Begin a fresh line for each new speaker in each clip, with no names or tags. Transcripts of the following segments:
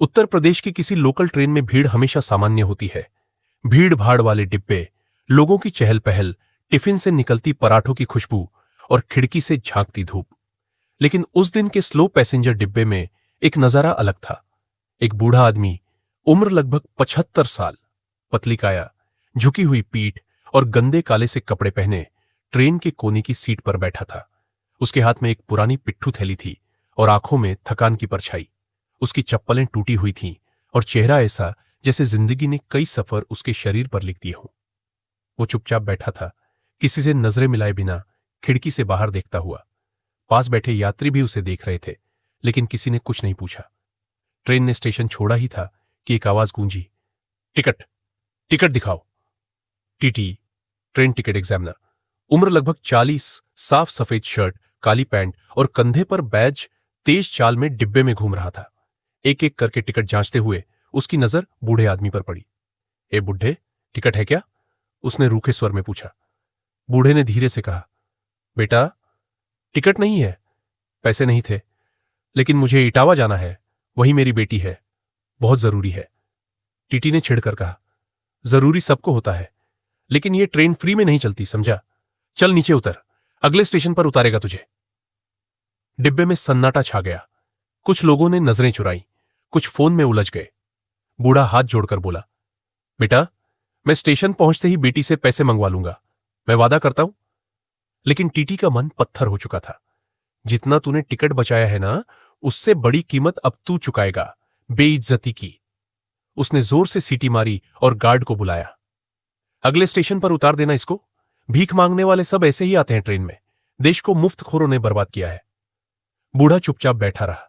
उत्तर प्रदेश की किसी local train में भीड़ हमेशा सामान्य होती है। भीड़ भाड़ वाले डिब्बे, लोगों की चहल पहल, टिफिन से निकलती पराठों की खुशबू और खिड़की से झांकती धूप। लेकिन उस दिन के स्लो पैसेंजर डिब्बे में एक नजारा अलग था। एक बूढ़ा आदमी, उम्र लगभग 75 साल, पतली काया, झुकी हुई पीठ और गंदे काले से कपड़े पहने ट्रेन के कोने की सीट पर बैठा था। उसके हाथ में एक पुरानी पिट्ठू थैली थी और आंखों में थकान की परछाई। उसकी चप्पलें टूटी हुई थीं और चेहरा ऐसा जैसे जिंदगी ने कई सफर उसके शरीर पर लिख दिए हों। वो चुपचाप बैठा था, किसी से नजरें मिलाए बिना, खिड़की से बाहर देखता हुआ। पास बैठे यात्री भी उसे देख रहे थे, लेकिन किसी ने कुछ नहीं पूछा। ट्रेन ने स्टेशन छोड़ा ही था कि एक आवाज गूंजी, टिकट, टिकट दिखाओ। टीटी, ट्रेन टिकट एग्जामिनर, उम्र लगभग 40, साफ सफेद शर्ट, काली पैंट और कंधे पर बैज, तेज चाल में डिब्बे में घूम रहा था। एक एक करके टिकट जांचते हुए उसकी नजर बूढ़े आदमी पर पड़ी। ए बुढ़े, टिकट है क्या? उसने रूखे स्वर में पूछा। बूढ़े ने धीरे से कहा, बेटा, टिकट नहीं है, पैसे नहीं थे, लेकिन मुझे इटावा जाना है, वही मेरी बेटी है, बहुत जरूरी है। टीटी ने छिड़कर कहा, जरूरी सबको होता है, लेकिन यह ट्रेन फ्री में नहीं चलती, समझा? चल नीचे उतर, अगले स्टेशन पर उतारेगा तुझे। डिब्बे में सन्नाटा छा गया। कुछ लोगों ने नजरें चुराई, कुछ फोन में उलझ गए। बूढ़ा हाथ जोड़कर बोला, बेटा, मैं स्टेशन पहुंचते ही बेटी से पैसे मंगवा लूंगा, मैं वादा करता हूं। लेकिन टीटी का मन पत्थर हो चुका था। जितना तूने टिकट बचाया है ना, उससे बड़ी कीमत अब तू चुकाएगा, बेइज्जती की। उसने जोर से सीटी मारी और गार्ड को बुलाया। अगले स्टेशन पर उतार देना इसको। भीख मांगने वाले सब ऐसे ही आते हैं ट्रेन में, देश को मुफ्तखोरों ने बर्बाद किया है। बूढ़ा चुपचाप बैठा रहा।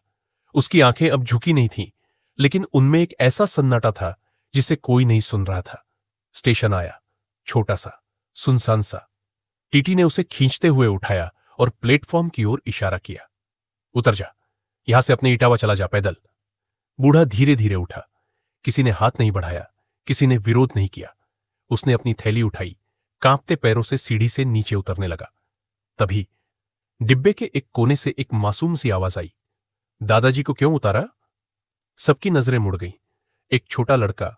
उसकी आंखें अब झुकी नहीं थीं, लेकिन उनमें एक ऐसा सन्नाटा था जिसे कोई नहीं सुन रहा था। स्टेशन आया, छोटा सा, सुनसान सा। टीटी ने उसे खींचते हुए उठाया और प्लेटफॉर्म की ओर इशारा किया। उतर जा, यहां से अपने इटावा चला जा, पैदल। बूढ़ा धीरे धीरे उठा। किसी ने हाथ नहीं बढ़ाया, किसी ने विरोध नहीं किया। उसने अपनी थैली उठाई, कांपते पैरों से सीढ़ी से नीचे उतरने लगा। तभी डिब्बे के एक कोने से एक मासूम सी आवाज आई, दादाजी को क्यों उतारा? सबकी नजरें मुड़ गईं। एक छोटा लड़का,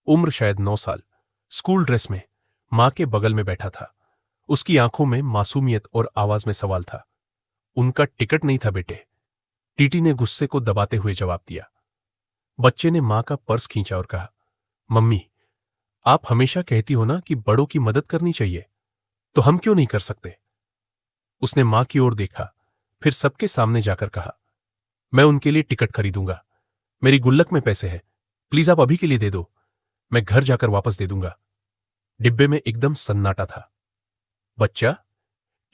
उम्र शायद 9 साल, स्कूल ड्रेस में, मां के बगल में बैठा था। उसकी आंखों में मासूमियत और आवाज में सवाल था। उनका टिकट नहीं था बेटे, टीटी ने गुस्से को दबाते हुए जवाब दिया। बच्चे ने मां का पर्स खींचा और कहा, मम्मी, आप हमेशा कहती हो ना कि बड़ों की मदद करनी चाहिए, तो हम क्यों नहीं कर सकते? उसने मां की ओर देखा, फिर सबके सामने जाकर कहा, मैं उनके लिए टिकट खरीदूंगा, मेरी गुल्लक में पैसे हैं, प्लीज आप अभी के लिए दे दो, मैं घर जाकर वापस दे दूंगा। डिब्बे में एकदम सन्नाटा था। बच्चा,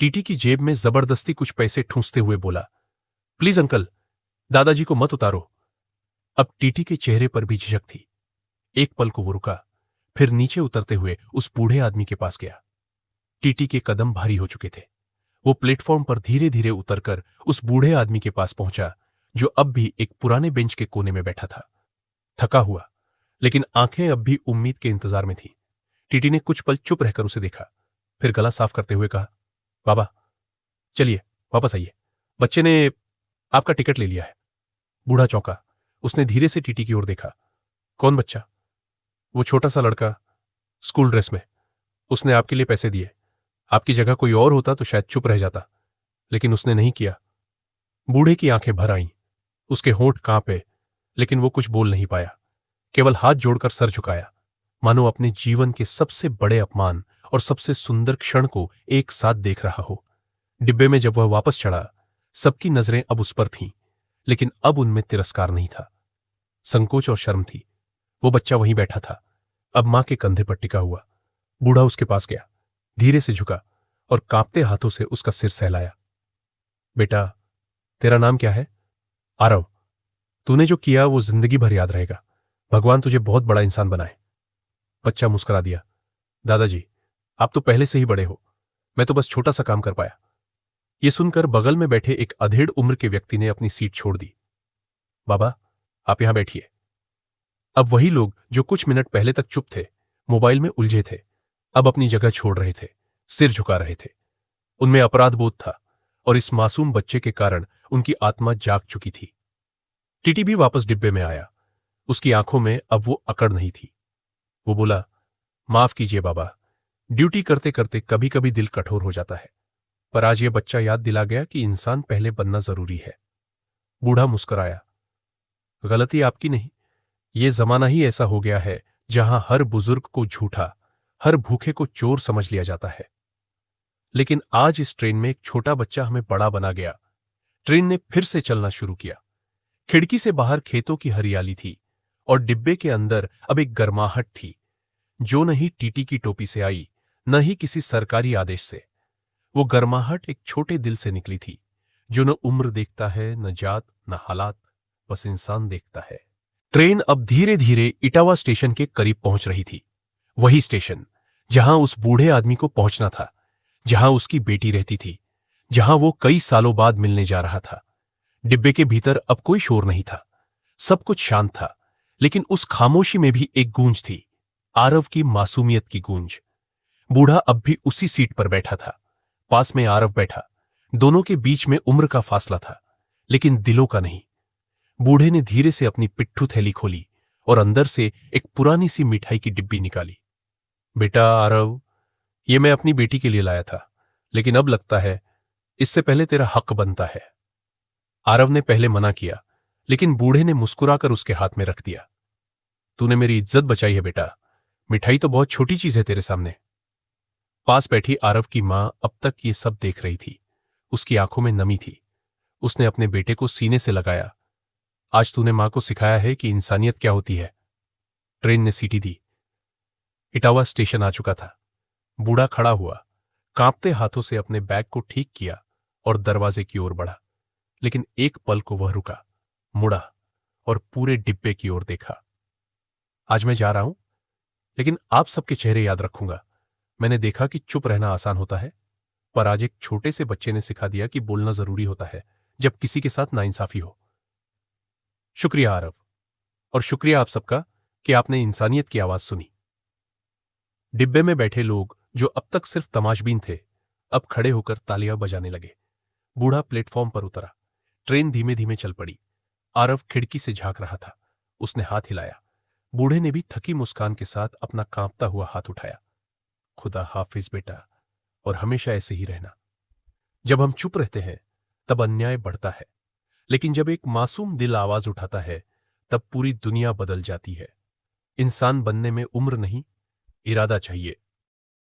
टीटी की जेब में जबरदस्ती कुछ पैसे ठूंसते हुए बोला, प्लीज अंकल, दादाजी को मत उतारो। अब टीटी के चेहरे पर भी झिझक थी। एक पल को वो रुका, फिर नीचे उतरते हुए उस बूढ़े आदमी के पास गया। टीटी के कदम भारी हो चुके थे। वो प्लेटफॉर्म पर धीरे धीरे उतरकर उस बूढ़े आदमी के पास पहुंचा, जो अब भी एक पुराने बेंच के कोने में बैठा था, थका हुआ, लेकिन आंखें अब भी उम्मीद के इंतजार में थी। टीटी ने कुछ पल चुप रहकर उसे देखा, फिर गला साफ करते हुए कहा, बाबा, चलिए वापस आइए, बच्चे ने आपका टिकट ले लिया है। बूढ़ा चौंका। उसने धीरे से टीटी की ओर देखा। कौन बच्चा? वो छोटा सा लड़का, स्कूल ड्रेस में। उसने आपके लिए पैसे दिए। आपकी जगह कोई और होता तो शायद चुप रह जाता, लेकिन उसने नहीं किया। बूढ़े की आंखें भर आईं, उसके होंठ कांपे, लेकिन वो कुछ बोल नहीं पाया, केवल हाथ जोड़कर सर झुकाया, मानो अपने जीवन के सबसे बड़े अपमान और सबसे सुंदर क्षण को एक साथ देख रहा हो। डिब्बे में जब वह वापस चढ़ा, सबकी नजरें अब उस पर थीं, लेकिन अब उनमें तिरस्कार नहीं था, संकोच और शर्म थी। वो बच्चा वहीं बैठा था, अब मां के कंधे पर टिका हुआ। बूढ़ा उसके पास गया, धीरे से झुका और कांपते हाथों से उसका सिर सहलाया। बेटा, तेरा नाम क्या है? आरव। तूने जो किया वो जिंदगी भर याद रहेगा। भगवान तुझे बहुत बड़ा इंसान बनाए। बच्चा मुस्कुरा दिया। दादाजी, आप तो पहले से ही बड़े हो, मैं तो बस छोटा सा काम कर पाया। ये सुनकर बगल में बैठे एक अधेड़ उम्र के व्यक्ति ने अपनी सीट छोड़ दी। बाबा, आप यहां बैठिए। अब वही लोग जो कुछ मिनट पहले तक चुप थे, मोबाइल में उलझे थे, अब अपनी जगह छोड़ रहे थे, सिर झुका रहे थे। उनमें अपराध बोध था और इस मासूम बच्चे के कारण उनकी आत्मा जाग चुकी थी। टीटी भी वापस डिब्बे में आया। उसकी आंखों में अब वो अकड़ नहीं थी। वो बोला, माफ कीजिए बाबा, ड्यूटी करते करते कभी कभी दिल कठोर हो जाता है, पर आज ये बच्चा याद दिला गया कि इंसान पहले बनना जरूरी है। बूढ़ा मुस्कुराया, गलती आपकी नहीं, ये जमाना ही ऐसा हो गया है जहां हर बुजुर्ग को झूठा, हर भूखे को चोर समझ लिया जाता है। लेकिन आज इस ट्रेन में एक छोटा बच्चा हमें बड़ा बना गया। ट्रेन ने फिर से चलना शुरू किया। खिड़की से बाहर खेतों की हरियाली थी और डिब्बे के अंदर अब एक गर्माहट थी, जो न ही टीटी की टोपी से आई, न ही किसी सरकारी आदेश से। वो गर्माहट एक छोटे दिल से निकली थी, जो न उम्र देखता है, न जात, न हालात, बस इंसान देखता है। ट्रेन अब धीरे धीरे इटावा स्टेशन के करीब पहुंच रही थी। वही स्टेशन जहां उस बूढ़े आदमी को पहुंचना था, जहां उसकी बेटी रहती थी, जहां वो कई सालों बाद मिलने जा रहा था। डिब्बे के भीतर अब कोई शोर नहीं था, सब कुछ शांत था, लेकिन उस खामोशी में भी एक गूंज थी, आरव की मासूमियत की गूंज। बूढ़ा अब भी उसी सीट पर बैठा था, पास में आरव बैठा। दोनों के बीच में उम्र का फासला था, लेकिन दिलों का नहीं। बूढ़े ने धीरे से अपनी पिट्ठू थैली खोली और अंदर से एक पुरानी सी मिठाई की डिब्बी निकाली। बेटा आरव, ये मैं अपनी बेटी के लिए लाया था, लेकिन अब लगता है इससे पहले तेरा हक बनता है। आरव ने पहले मना किया, लेकिन बूढ़े ने मुस्कुराकर उसके हाथ में रख दिया। तूने मेरी इज्जत बचाई है बेटा, मिठाई तो बहुत छोटी चीज है तेरे सामने। पास बैठी आरव की मां अब तक ये सब देख रही थी। उसकी आंखों में नमी थी। उसने अपने बेटे को सीने से लगाया। आज तूने मां को सिखाया है कि इंसानियत क्या होती है। ट्रेन ने सीटी दी। इटावा स्टेशन आ चुका था। बूढ़ा खड़ा हुआ, कांपते हाथों से अपने बैग को ठीक किया और दरवाजे की ओर बढ़ा। लेकिन एक पल को वह रुका, मुड़ा और पूरे डिब्बे की ओर देखा। आज मैं जा रहा हूं, लेकिन आप सबके चेहरे याद रखूंगा। मैंने देखा कि चुप रहना आसान होता है, पर आज एक छोटे से बच्चे ने सिखा दिया कि बोलना जरूरी होता है जब किसी के साथ नाइंसाफी हो। शुक्रिया आरव, और शुक्रिया आप सबका कि आपने इंसानियत की आवाज सुनी। डिब्बे में बैठे लोग, जो अब तक सिर्फ तमाशबीन थे, अब खड़े होकर तालियां बजाने लगे। बूढ़ा प्लेटफॉर्म पर उतरा। ट्रेन धीमे धीमे चल पड़ी। आरव खिड़की से झांक रहा था। उसने हाथ हिलाया। बूढ़े ने भी थकी मुस्कान के साथ अपना कांपता हुआ हाथ उठाया। खुदा हाफिज बेटा, और हमेशा ऐसे ही रहना। जब हम चुप रहते हैं तब अन्याय बढ़ता है, लेकिन जब एक मासूम दिल आवाज उठाता है तब पूरी दुनिया बदल जाती है। इंसान बनने में उम्र नहीं, इरादा चाहिए।